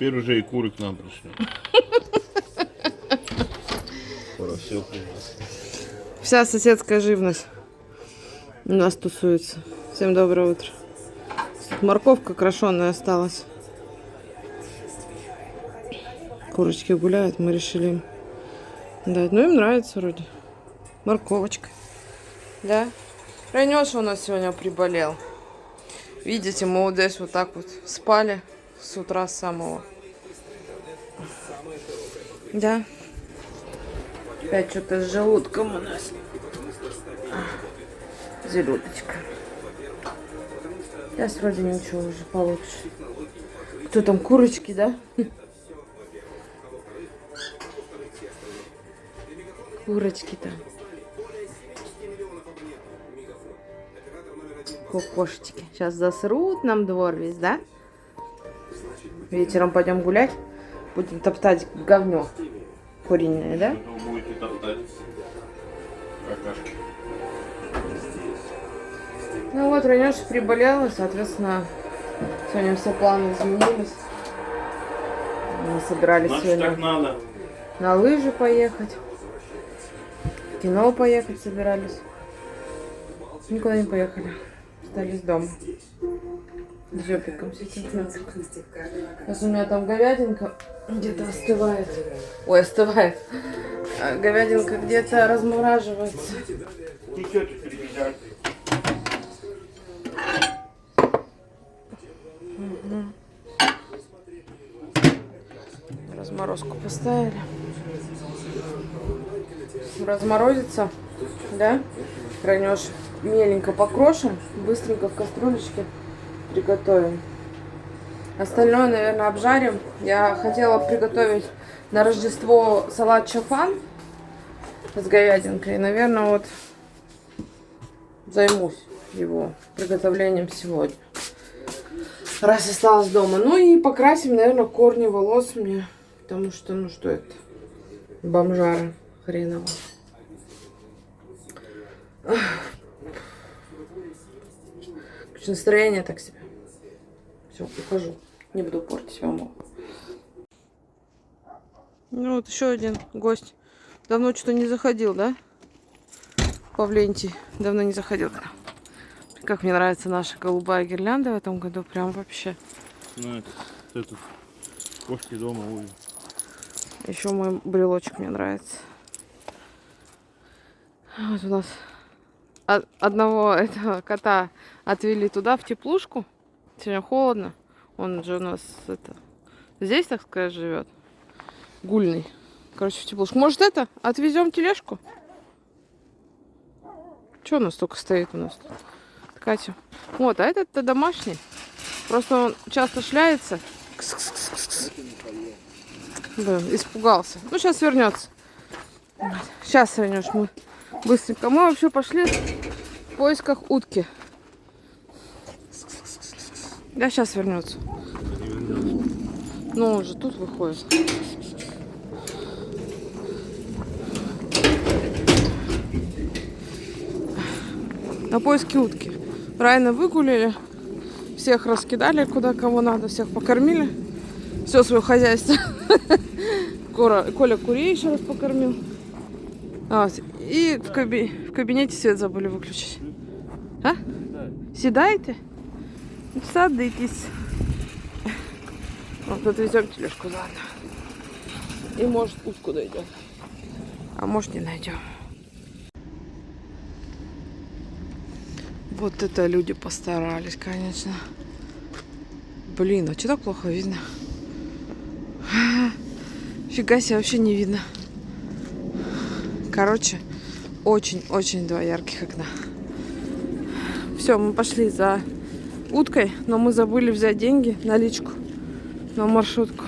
Теперь уже и куры к нам пришли. Скоро все прекрасно. Вся соседская живность у нас тусуется. Всем доброе утро. Тут морковка крашеная осталась. Курочки гуляют, мы решили им дать. Ну, им нравится вроде. Морковочка. Да? Ранёша у нас сегодня приболел. Видите, мы вот здесь вот так вот спали с утра с самого. Да? Опять что-то с желудком у нас. Зелёдочка. Сейчас вроде ничего уже получше. Кто там, курочки, да? Курочки там. Кокошечки. Сейчас засрут нам двор весь, да? Вечером пойдем гулять. Будем топтать говнё куриное, да? Вы будете топтать какашки. Ну вот, Ранёша приболела, соответственно, сегодня все планы изменились. Мы собирались Значит, сегодня так надо. на лыжи поехать. В кино поехать собирались. Никуда не поехали. Остались дома. С Жопиком сейчас. Сейчас у меня там говядинка где-то остывает. Ой, остывает. А говядинка где-то размораживается. Ну что ты перебежать? Разморозку поставили. Разморозится, да? Ранёш меленько покрошим, быстренько в кастрюлечке приготовим. Остальное, наверное, обжарим. Я хотела приготовить на Рождество салат чафан с говядинкой. Наверное, вот займусь его приготовлением сегодня. Раз осталась дома. Ну и покрасим, наверное, корни волос мне. Потому что, ну что это? Бомжара хренова. Настроение так себе. Все, ухожу. Не буду портить вам. Ну вот еще один гость. Давно что-то не заходил, да? Павлентий. Давно не заходил. Как мне нравится наша голубая гирлянда в этом году. Прям вообще. Ну, это кошки дома ой. Еще мой брелочек мне нравится. Вот у нас одного этого кота отвели туда, в теплушку. Сегодня холодно. Он же у нас здесь, так сказать, живет. Гульный. Короче, в теплушку. Может, отвезем тележку? Что у нас только стоит у нас тут? Катя. Вот, а этот-то домашний. Просто он часто шляется. Кс-кс-кс-кс. Блин, испугался. Ну, сейчас вернется. Сейчас вернешь мы быстренько. Мы вообще пошли в поисках утки. Да, сейчас вернется. Ну, он же тут выходит. На поиски утки. Райана выгулили. Всех раскидали, куда кого надо. Всех покормили. Все свое хозяйство. Коля курей еще раз покормил. И в кабинете свет забыли выключить. А? Седаете? Садитесь. Вот отвезем тележку, ладно. И может утку найдем. А может не найдем. Вот это люди постарались, конечно. Блин, а что так плохо видно? Фига себе, вообще не видно. Короче, очень-очень два ярких окна. Все, мы пошли за уткой, но мы забыли взять деньги, наличку на маршрутку.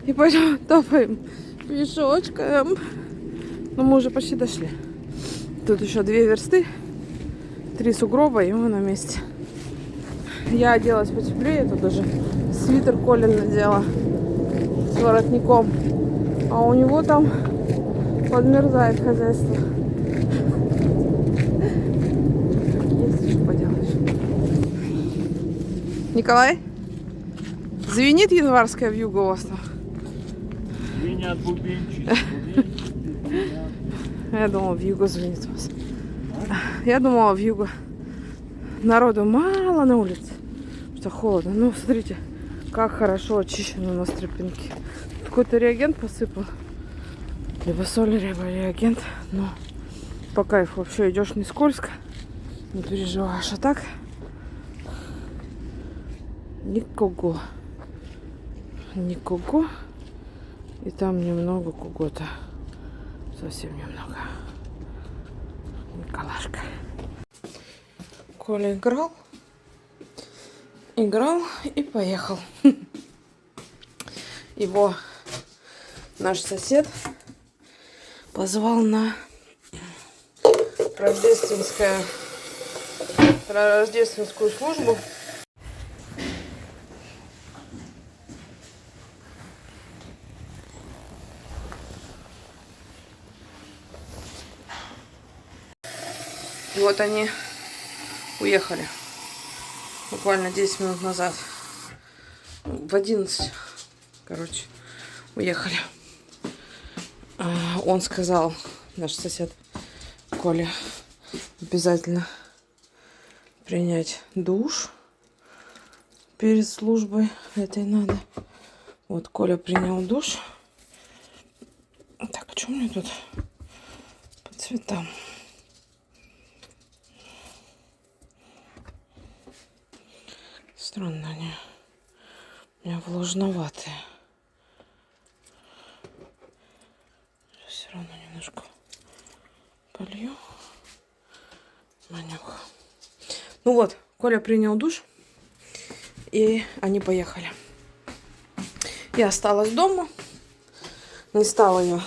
И пойдем топаем пешочком. Но мы уже почти дошли. Тут еще 2 версты, 3 сугроба, и мы на месте. Я оделась потеплее, тут даже свитер Колин надела с воротником. А у него там подмерзает хозяйство. Есть что поделаешь. Николай? Звенит январская вьюга у вас там? Звенят бубенчики. Я думала, вьюга звенит у вас. Я думала, вьюга. Народу мало на улице, что холодно. Ну, смотрите, как хорошо очищено у нас тропинки. Какой-то реагент посыпал. Либо соль, либо реагент. Но по кайфу вообще идешь не скользко. Не переживаешь. А так никого. Никого. И там немного кого-то. Совсем немного. Николашка. Коля играл. Играл и поехал. Его наш сосед позвал на рождественскую службу. И вот они уехали. Буквально 10 минут назад. В 11, короче, уехали. Он сказал, наш сосед Коля, обязательно принять душ перед службой. Это и надо. Вот Коля принял душ. Так, а что у меня тут по цветам? Странно они. У меня влажноватые. Все равно немножко полью. Манюха. Ну вот, Коля принял душ. И они поехали. Я осталась дома. Не стала я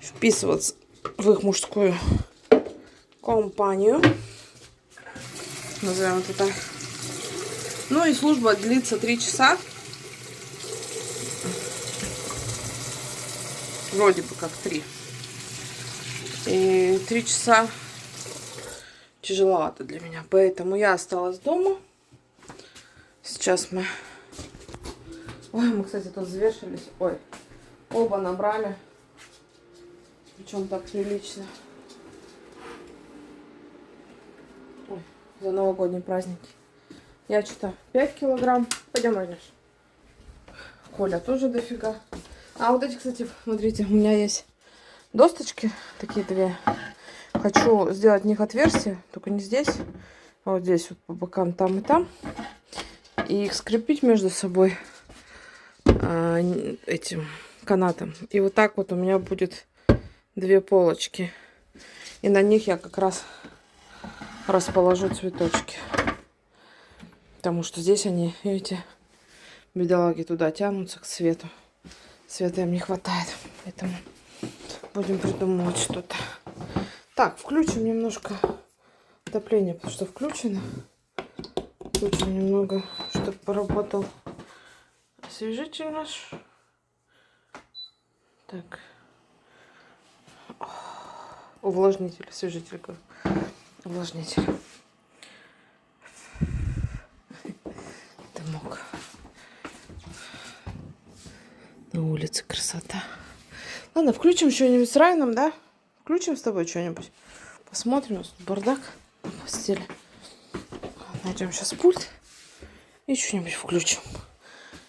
вписываться в их мужскую компанию. Назовем это так. Ну и служба длится 3 часа. Вроде бы как 3. И 3 часа тяжеловато для меня. Поэтому я осталась дома. Сейчас мы... Ой, мы, кстати, тут взвешивались. Ой, оба набрали. Причем так прилично. Ой, за новогодние праздники. Я что-то 5 килограмм. Пойдем, Анюш. Коля тоже дофига. А вот эти, кстати, смотрите, у меня есть досточки. Такие 2. Хочу сделать в них отверстие. Только не здесь. А вот здесь вот по бокам, там и там. И их скрепить между собой этим канатом. И вот так вот у меня будет 2 полочки. И на них я как раз расположу цветочки. Потому что здесь они, видите, бедолаги туда тянутся к свету. Света им не хватает. Поэтому будем придумывать что-то. Так, включим немножко отопление, потому что включено. Включим немного, чтобы поработал освежитель наш. Так. Увлажнитель, освежитель. Увлажнитель. Дымок. На улице красота. Ладно, включим что-нибудь с Райаном, да? Включим с тобой что-нибудь. Посмотрим. У нас тут бардак на постели. Найдем сейчас пульт. И что-нибудь включим.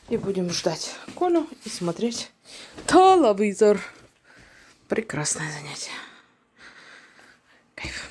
И будем ждать Колю и смотреть телевизор. Прекрасное занятие. Кайф.